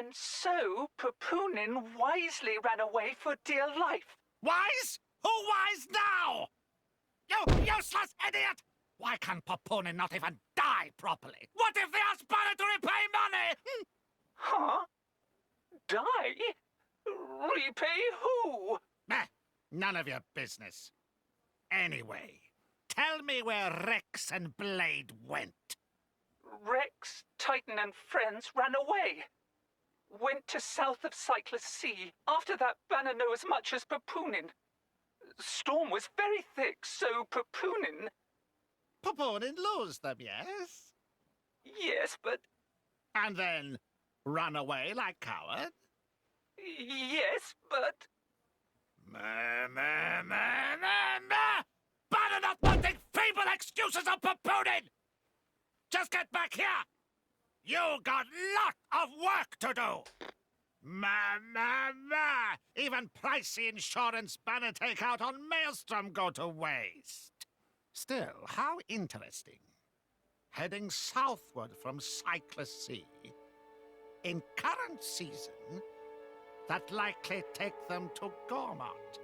And so Pupunin wisely ran away for dear life. Wise? Who wise now? You useless idiot! Why can Pupunin not even die properly? What if they ask Pyra to repay money? Huh? Die? Repay who? None of your business. Anyway, tell me where Rex and Blade went. Rex, Titan, and friends ran away. Went to south of Cyclus Sea. After that, Banner know as much as Pupunin. Storm was very thick, so Pupunin... Pupunin lose them, yes? Yes, but... And then run away like coward? Yes, but... Banner not wanting feeble excuses of Pupunin! Just get back here! You got lot of work to do! Even pricey insurance Banner take out on Maelstrom go to waste. Still, how interesting. Heading southward from Cyclus Sea. In current season, that likely take them to Gormont.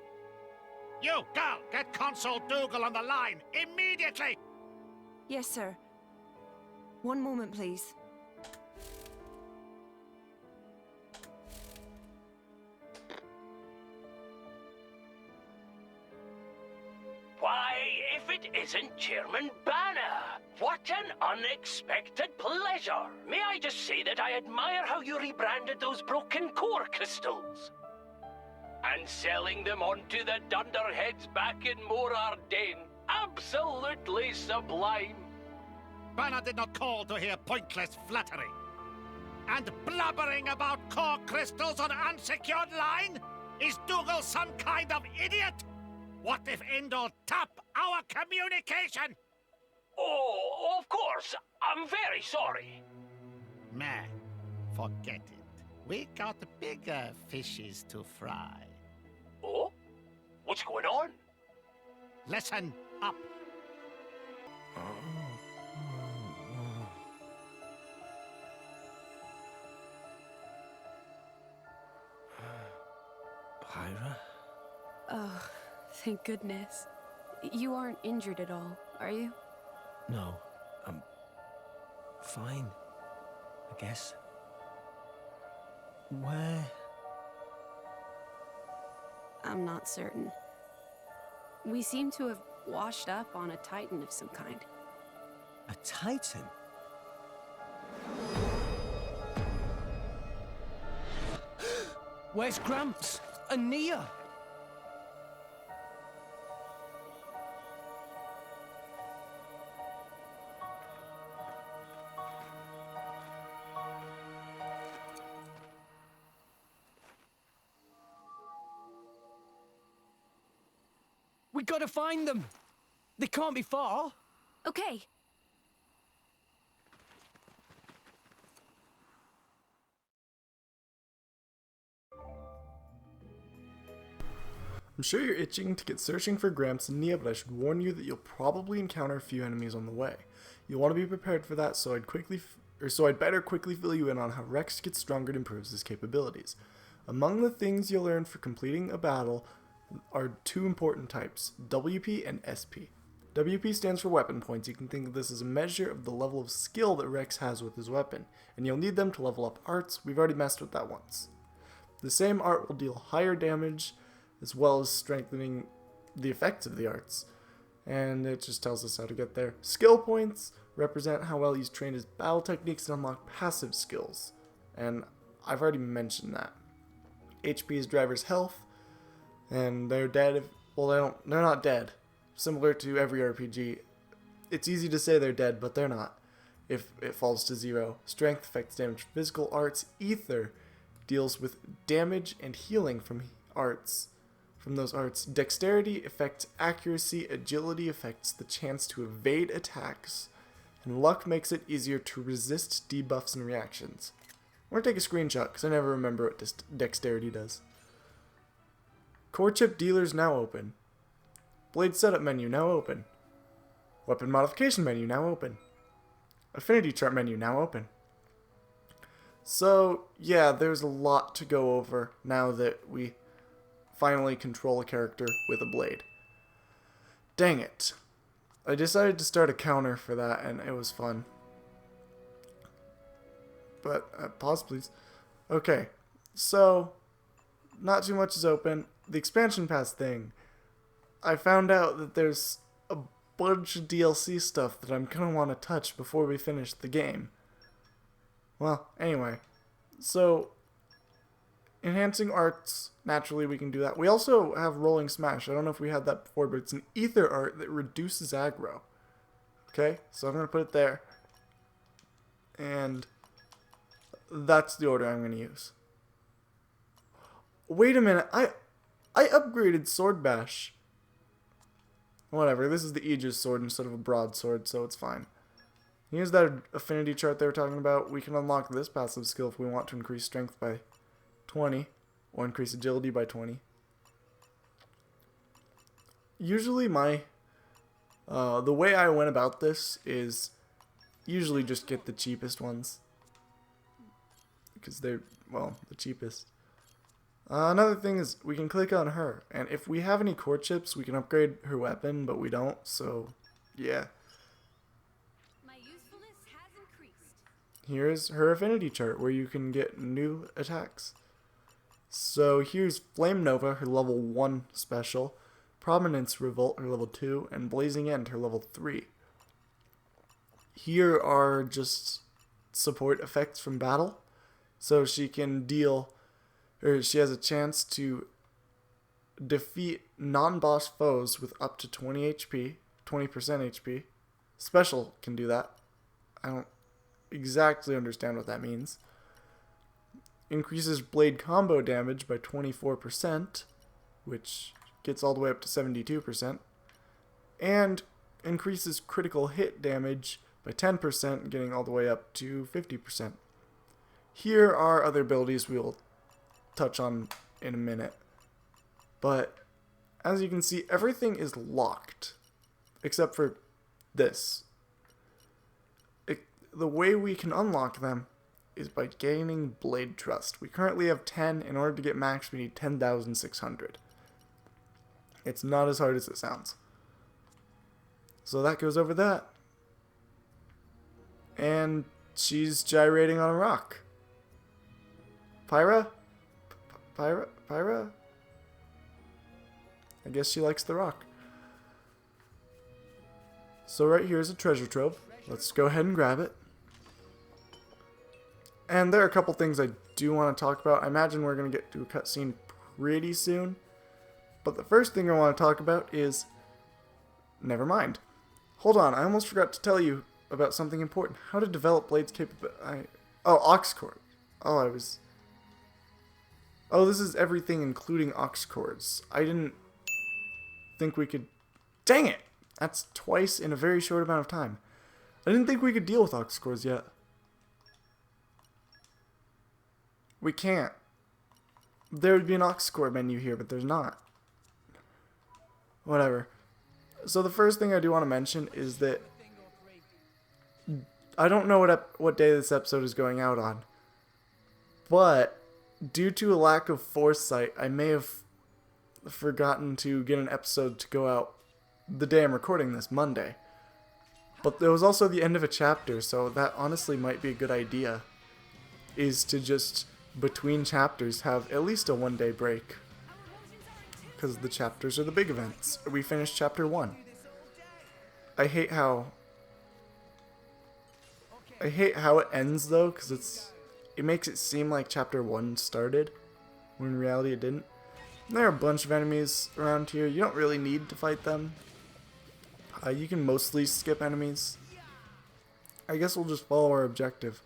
You, girl, get Consul Dougal on the line, immediately! Yes, sir. One moment, please. Why, if it isn't Chairman Banner! What an unexpected pleasure! May I just say that I admire how you rebranded those broken core crystals? And selling them on to the dunderheads back in Morardain. Absolutely sublime! Banner did not call to hear pointless flattery. And blubbering about core crystals on unsecured line? Is Dougal some kind of idiot? What if Indol tap our communication? Oh, of course. I'm very sorry. Man, forget it. We got bigger fishes to fry. Oh? What's going on? Listen up. Pyra? Oh, thank goodness. You aren't injured at all, are you? No, I'm fine, I guess. Where? I'm not certain. We seem to have washed up on a Titan of some kind. A Titan? Where's Gramps and Nia? We gotta find them. They can't be far. Okay. I'm sure you're itching to get searching for Gramps and Nia, but I should warn you that you'll probably encounter a few enemies on the way. You'll want to be prepared for that, so I'd better quickly fill you in on how Rex gets stronger and improves his capabilities. Among the things you'll learn for completing a battle are two important types, WP and SP. WP stands for weapon points. You can think of this as a measure of the level of skill that Rex has with his weapon, and you'll need them to level up arts. We've already messed with that once. The same art will deal higher damage, as well as strengthening the effects of the arts, and it just tells us how to get there. Skill points represent how well he's trained his battle techniques and unlock passive skills, and I've already mentioned that. HP is driver's health, and they're dead if, well, they're not dead. Similar to every RPG, it's easy to say they're dead, but they're not if it falls to 0. Strength affects damage from physical arts. Ether deals with damage and healing from those arts. Dexterity affects accuracy. Agility affects the chance to evade attacks. And luck makes it easier to resist debuffs and reactions. I'm going to take a screenshot because I never remember what dexterity does. Core chip dealers now open. Blade setup menu now open. Weapon modification menu now open. Affinity chart menu now open. So, yeah, there's a lot to go over now that we finally control a character with a blade. Dang it. I decided to start a counter for that, and it was fun. But, pause please. Okay, so, not too much is open. The expansion pass thing, I found out that there's a bunch of DLC stuff that I'm gonna want to touch before we finish the game. Well, anyway, so enhancing arts, naturally we can do that. We also have Rolling Smash. I don't know if we had that before, but it's an ether art that reduces aggro. Okay, so I'm going to put it there. And that's the order I'm going to use. Wait a minute, I upgraded Sword Bash. Whatever, this is the Aegis sword instead of a broadsword, so it's fine. Here's that affinity chart they were talking about. We can unlock this passive skill if we want to increase strength by 20 or increase agility by 20. Usually the way I went about this is usually just get the cheapest ones because they're, well, the cheapest. Another thing is we can click on her, and if we have any core chips we can upgrade her weapon, but we don't, so yeah. Here's her affinity chart where you can get new attacks. So here's Flame Nova, her level 1 special, Prominence Revolt, her level 2, and Blazing End, her level 3. Here are just support effects from battle. So she can deal, or she has a chance to defeat non-boss foes with up to 20 HP, 20% HP. Special can do that. I don't exactly understand what that means. Increases blade combo damage by 24%, which gets all the way up to 72%, and increases critical hit damage by 10%, getting all the way up to 50%. Here are other abilities we'll touch on in a minute, but as you can see, everything is locked except for this. The way we can unlock them is by gaining Blade Trust. We currently have 10. In order to get max, we need 10,600. It's not as hard as it sounds. So that goes over that. And she's gyrating on a rock. Pyra? Pyra? I guess she likes the rock. So right here is a treasure trove. Let's go ahead and grab it. And there are a couple things I do want to talk about. I imagine we're going to get to a cutscene pretty soon. But the first thing I want to talk about is... Never mind. Hold on, I almost forgot to tell you about something important. How to develop Blade's capability... Oh, aux cord. Oh, this is everything including aux cords. I didn't think we could... Dang it! That's twice in a very short amount of time. I didn't think we could deal with aux cords yet. We can't. There would be an aux cord menu here, but there's not. Whatever. So the first thing I do want to mention is that I don't know what day this episode is going out on, but due to a lack of foresight, I may have forgotten to get an episode to go out the day I'm recording this, Monday. But there was also the end of a chapter, so that honestly might be a good idea, is to just, between chapters, have at least a one-day break. Because the chapters are the big events. We finished chapter 1. I hate how it ends, though, because it makes it seem like chapter 1 started, when in reality it didn't. And there are a bunch of enemies around here. You don't really need to fight them. You can mostly skip enemies. I guess we'll just follow our objective.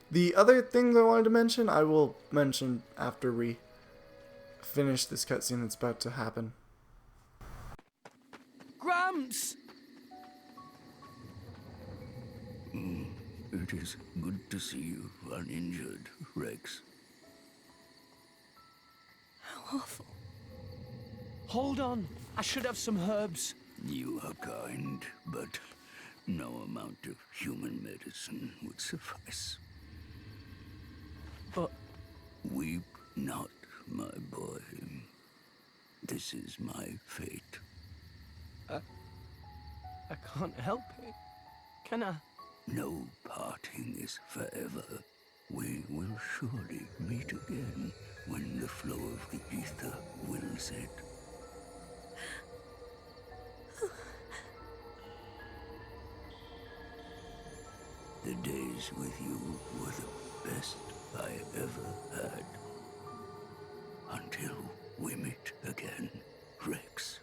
The other things I wanted to mention, I will mention after we finish this cutscene that's about to happen. Gramps! It is good to see you uninjured, Rex. How awful. Hold on. I should have some herbs. You are kind, but no amount of human medicine would suffice. Weep not, my boy. This is my fate. I can't help it. Can I? No parting is forever. We will surely meet again when the flow of the ether wills it. The days with you were the best I ever had. Until we meet again, Rex.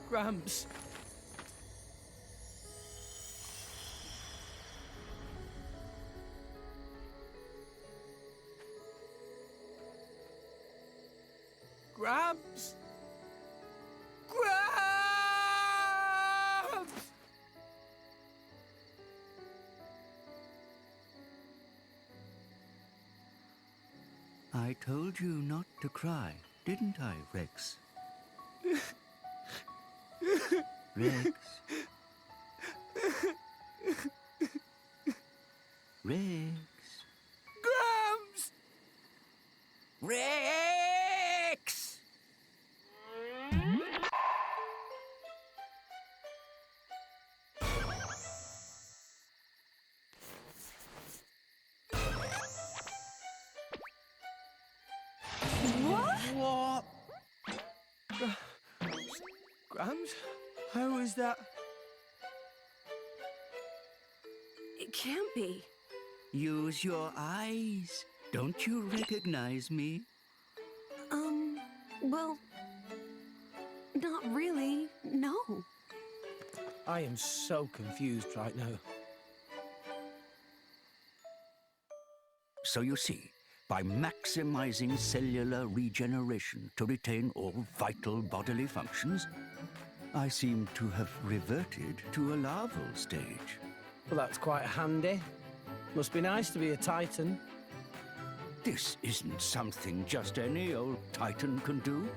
Gramps. Gramps. Gramps! I told you not to cry, didn't I, Rex? Rex? Rex? Gramps! Rex! What? Gramps? How is that? It can't be. Use your eyes. Don't you recognize me? Well, not really, no. I am so confused right now. So you see, by maximizing cellular regeneration to retain all vital bodily functions, I seem to have reverted to a larval stage. Well, that's quite handy. Must be nice to be a Titan. This isn't something just any old Titan can do.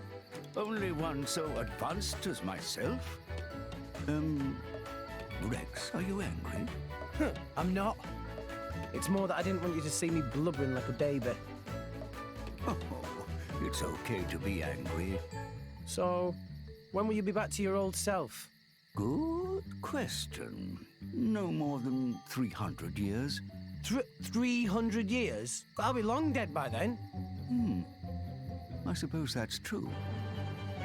Only one so advanced as myself. Rex, are you angry? I'm not. It's more that I didn't want you to see me blubbering like a baby. Oh, it's okay to be angry. So, when will you be back to your old self? Good question. No more than 300 years. 300 years? I'll be long dead by then. I suppose that's true.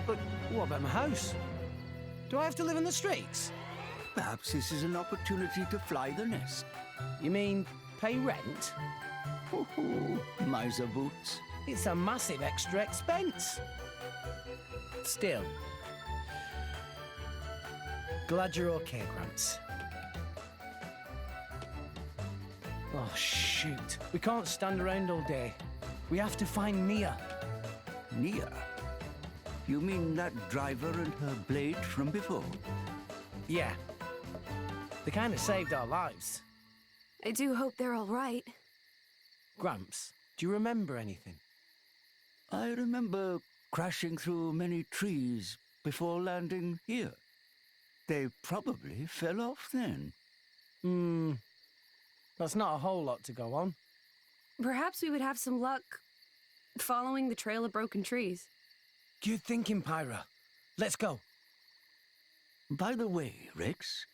But what about my house? Do I have to live in the streets? Perhaps this is an opportunity to fly the nest. You mean pay rent? Oh, miser boots. It's a massive extra expense. Still. Glad you're okay, Gramps. Oh, shoot. We can't stand around all day. We have to find Nia. Nia? You mean that driver and her blade from before? Yeah. They kind of saved our lives. I do hope they're all right. Gramps, do you remember anything? I remember crashing through many trees before landing here. They probably fell off then. That's not a whole lot to go on. Perhaps we would have some luck following the trail of broken trees. Good thinking, Pyra. Let's go. By the way, Rex,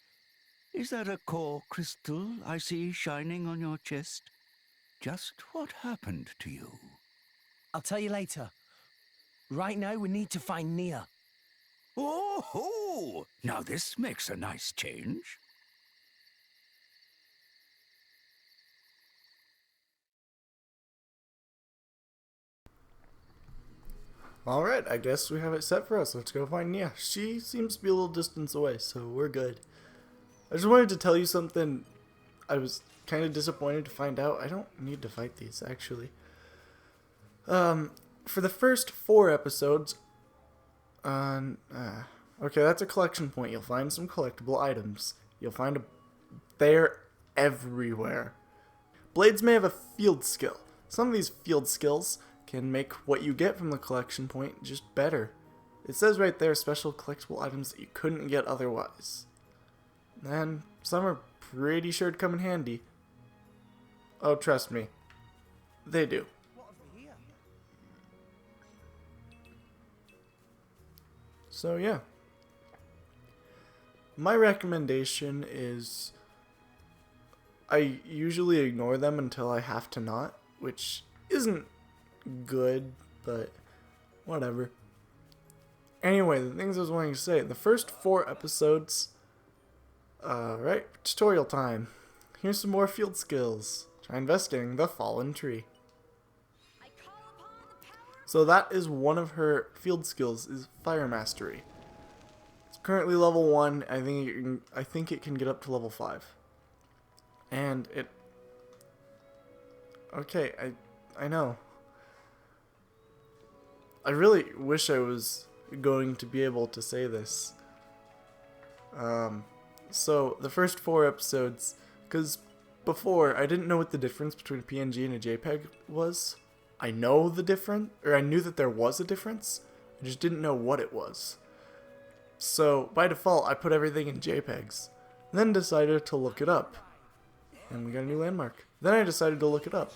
is that a core crystal I see shining on your chest? Just what happened to you? I'll tell you later. Right now, we need to find Nia. Oh, now this makes a nice change. Alright, I guess we have it set for us. Let's go find Nia. She seems to be a little distance away, so we're good. I just wanted to tell you something. I was kind of disappointed to find out. I don't need to fight these, actually. For the first 4 episodes, okay, that's a collection point. You'll find some collectible items. You'll find they're everywhere. Blades may have a field skill. Some of these field skills can make what you get from the collection point just better. It says right there, special collectible items that you couldn't get otherwise. And some are pretty sure to come in handy. Oh, trust me, They do. So yeah. My recommendation is I usually ignore them until I have to not, which isn't good, but whatever. Anyway, the things I was wanting to say. The first 4 episodes, right, tutorial time. Here's some more field skills. Try investigating the fallen tree. So that is one of her field skills, is fire mastery. It's currently level 1. I think it can get up to level 5. And it... Okay, I know. I really wish I was going to be able to say this. So the first 4 episodes, because before I didn't know what the difference between a PNG and a JPEG was. I know the difference, or I knew that there was a difference, I just didn't know what it was. So by default I put everything in JPEGs, then decided to look it up. And we got a new landmark. Then I decided to look it up.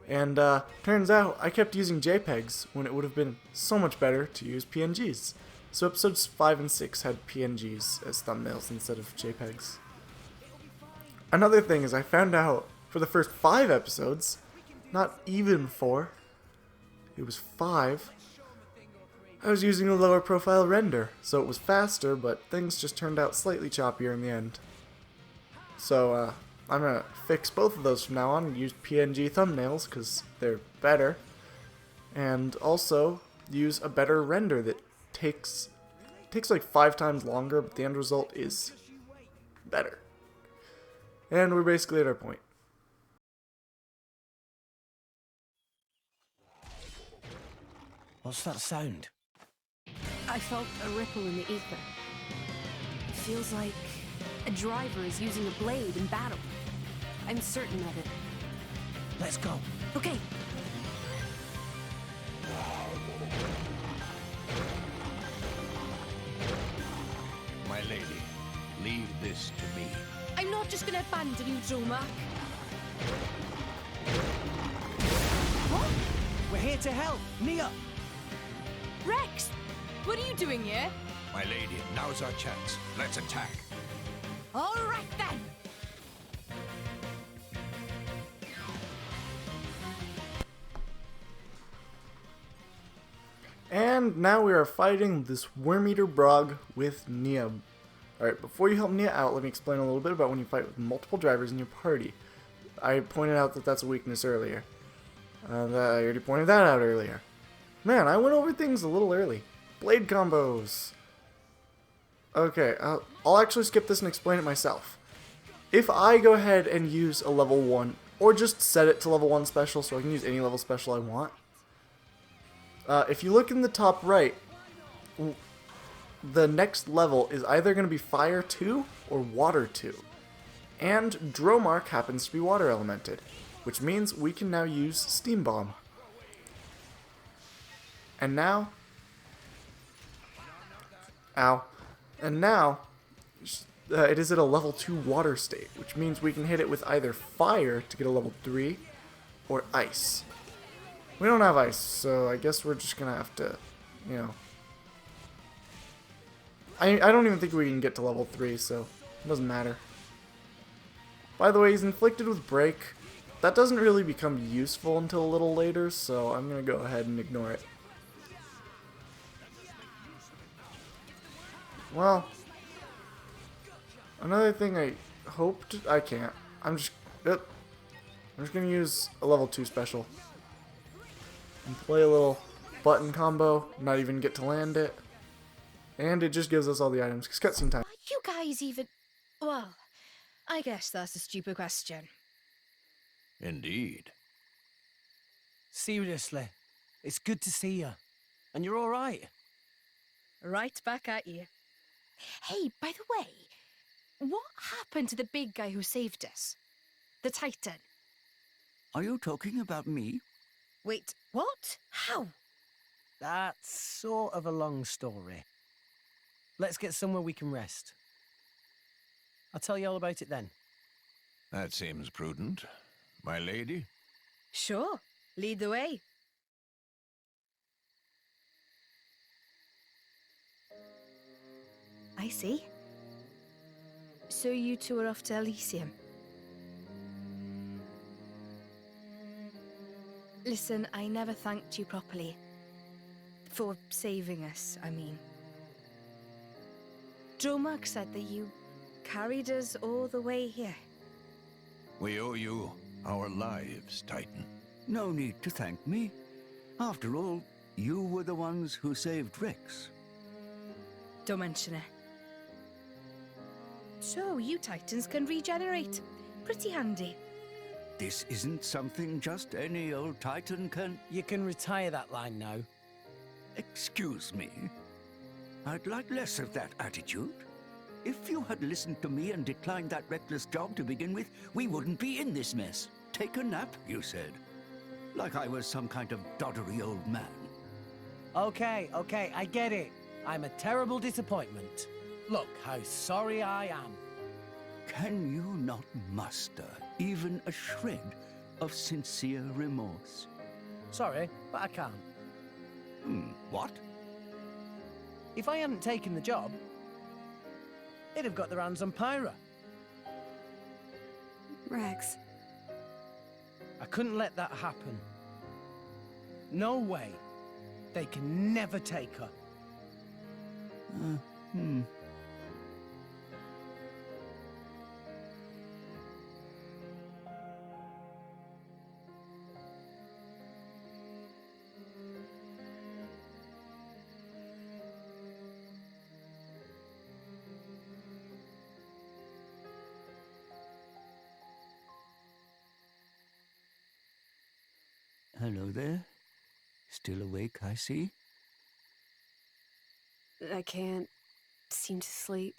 And turns out I kept using JPEGs when it would have been so much better to use PNGs. So episodes 5 and 6 had PNGs as thumbnails instead of JPEGs. Another thing is I found out for the first 5 episodes, not even 4, it was 5, I was using a lower profile render, so it was faster, but things just turned out slightly choppier in the end. So I'm gonna fix both of those from now on and use PNG thumbnails because they're better, and also use a better render that takes like 5 times longer, but the end result is better. And we're basically at our point. What's that sound? I felt a ripple in the ether. It feels like a driver is using a blade in battle. I'm certain of it. Let's go. Okay. My lady, leave this to me. I'm not just gonna abandon you, Dromark. What? We're here to help. Nia! Rex! What are you doing here? My lady, now's our chance. Let's attack. All right then. And now we are fighting this Worm-Eater Brog with Nia. Alright, before you help Nia out, let me explain a little bit about when you fight with multiple drivers in your party. I pointed out that that's a weakness earlier. I already pointed that out earlier. Man, I went over things a little early. Blade combos. Okay, I'll actually skip this and explain it myself. If I go ahead and use a level 1, or just set it to level 1 special so I can use any level special I want. If you look in the top right, the next level is either going to be Fire 2 or Water 2. And Dromark happens to be Water Elemented, which means we can now use Steam Bomb. And now... Ow. And now, it is at a level 2 water state, which means we can hit it with either fire to get a level 3, or ice. We don't have ice, so I guess we're just gonna have to, you know... I don't even think we can get to level 3, so it doesn't matter. By the way, he's inflicted with break. That doesn't really become useful until a little later, so I'm gonna go ahead and ignore it. Well, another thing I hoped... I can't. I'm just gonna use a level 2 special. And play a little button combo, not even get to land it. And it just gives us all the items, because cutscene time. Why do you guys even... Well, I guess that's a stupid question. Indeed. Seriously, it's good to see you. And you're alright. Right back at you. Hey, by the way, what happened to the big guy who saved us? The Titan. Are you talking about me? Wait, what? How? That's sort of a long story. Let's get somewhere we can rest. I'll tell you all about it then. That seems prudent. My lady? Sure, lead the way. I see. So you two are off to Elysium. Listen, I never thanked you properly. For saving us, I mean. Dromark said that you carried us all the way here. We owe you our lives, Titan. No need to thank me. After all, you were the ones who saved Rex. Don't mention it. So, you Titans can regenerate. Pretty handy. This isn't something just any old Titan can... You can retire that line now. Excuse me. I'd like less of that attitude. If you had listened to me and declined that reckless job to begin with, we wouldn't be in this mess. Take a nap, you said. Like I was some kind of doddery old man. Okay, I get it. I'm a terrible disappointment. Look how sorry I am. Can you not muster even a shred of sincere remorse? Sorry, but I can't. What? If I hadn't taken the job, they'd have got their hands on Pyra. Rex. I couldn't let that happen. No way. They can never take her. Hello there. Still awake, I see. I can't seem to sleep.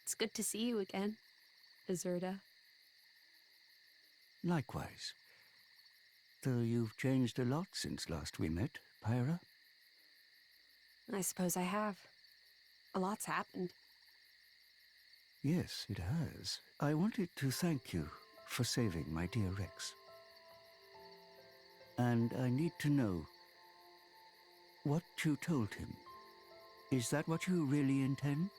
It's good to see you again, Azurda. Likewise. Though you've changed a lot since last we met, Pyra. I suppose I have. A lot's happened. Yes, it has. I wanted to thank you for saving my dear Rex. And I need to know what you told him. Is that what you really intend?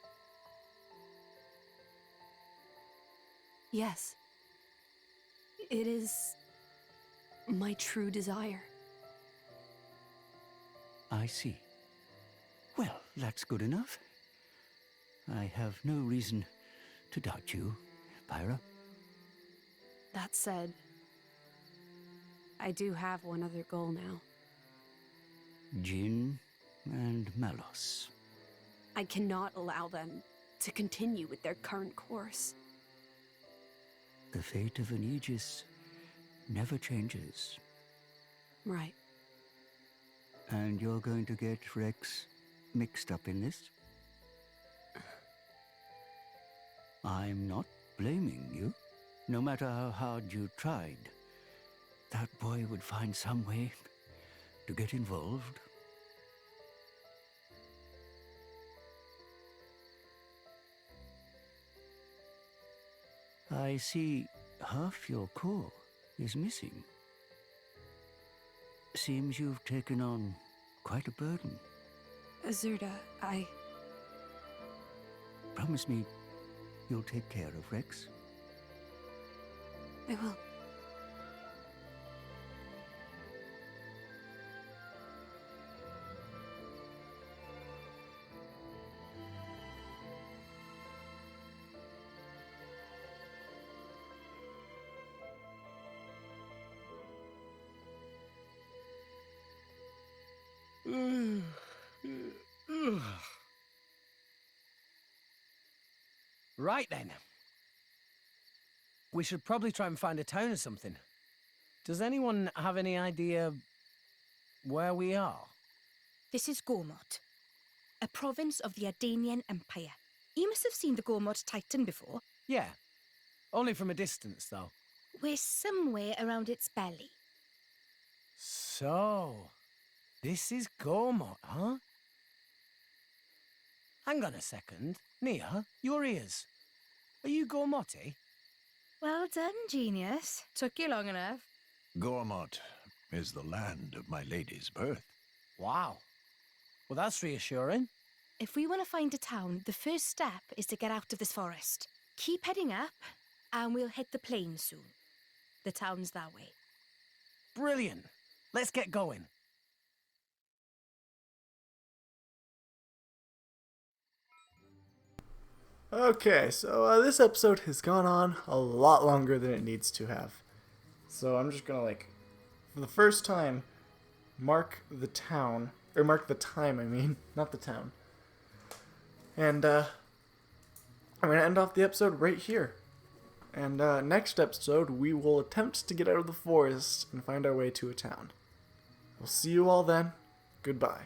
Yes. It is my true desire. I see. Well, that's good enough. I have no reason to doubt you, Pyra. That said, I do have one other goal now. Jin and Malos. I cannot allow them to continue with their current course. The fate of an Aegis never changes. Right. And you're going to get Rex mixed up in this? I'm not blaming you. No matter how hard you tried, that boy would find some way to get involved. I see half your core is missing. Seems you've taken on quite a burden. Azurda, Promise me you'll take care of Rex. I will. Right then. We should probably try and find a town or something. Does anyone have any idea where we are? This is Gormott, a province of the Adanian Empire. You must have seen the Gormott Titan before. Yeah. Only from a distance, though. We're somewhere around its belly. So, this is Gormott, huh? Hang on a second. Nia, your ears. Are you Gormotti? Well done, genius. Took you long enough. Gormott is the land of my lady's birth. Wow. Well, that's reassuring. If we want to find a town, the first step is to get out of this forest. Keep heading up, and we'll hit the plain soon. The town's that way. Brilliant. Let's get going. Okay, so this episode has gone on a lot longer than it needs to have. So I'm just gonna, like, for the first time, mark the town, or mark the time, I mean, not the town. And I'm gonna end off the episode right here. And next episode, we will attempt to get out of the forest and find our way to a town. We'll see you all then. Goodbye.